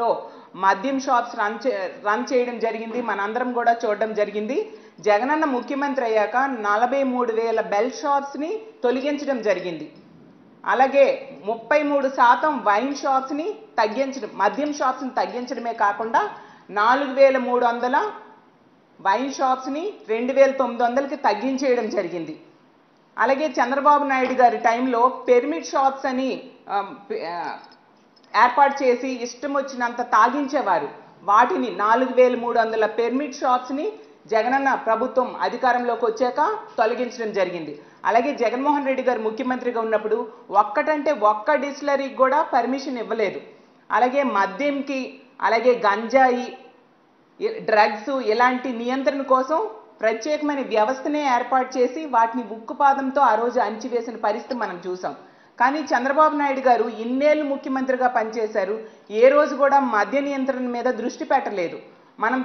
లో మద్యం shops run చేయడం జరిగింది. మనందరం కూడా చూడడం జరిగింది. జగనన్న ముఖ్యమంత్రి అయ్యాక 43,000 బెల్ షాప్స్ ని తొలగించడం జరిగింది. అలాగే 33% వైన్ షాప్స్ ని తగ్గించడం, మద్యం షాప్స్ ని తగ్గించడమే కాకుండా 4,300 వైన్ షాప్స్ ని 2,900కి తగ్గించేయడం జరిగింది. అలాగే చంద్రబాబు నాయుడు గారి టైంలో పెర్మిట్ షాప్స్ అని ఏర్పాటు చేసి ఇష్టం వచ్చినంత తాగించేవారు. వాటిని 4,300 పెర్మిట్ షాప్స్ ని జగనన్న ప్రభుత్వం అధికారంలోకి వచ్చాక తొలగించడం జరిగింది. అలాగే జగన్మోహన్ రెడ్డి గారు ముఖ్యమంత్రిగా ఉన్నప్పుడు ఒక్క డిస్టిలరీకి కూడా పర్మిషన్ ఇవ్వలేదు. అలాగే మద్యంకి, అలాగే గంజాయి, డ్రగ్స్ ఇలాంటి నియంత్రణ కోసం ప్రత్యేకమైన వ్యవస్థనే ఏర్పాటు చేసి వాటిని ఉక్కుపాదంతో ఆ రోజు అణిచివేసిన పరిస్థితి మనం చూసాం. కానీ చంద్రబాబు నాయుడు గారు ఇన్నేళ్లు ముఖ్యమంత్రిగా పనిచేశారు, ఏ రోజు కూడా మద్య నియంత్రణ మీద దృష్టి పెట్టలేదు. మనం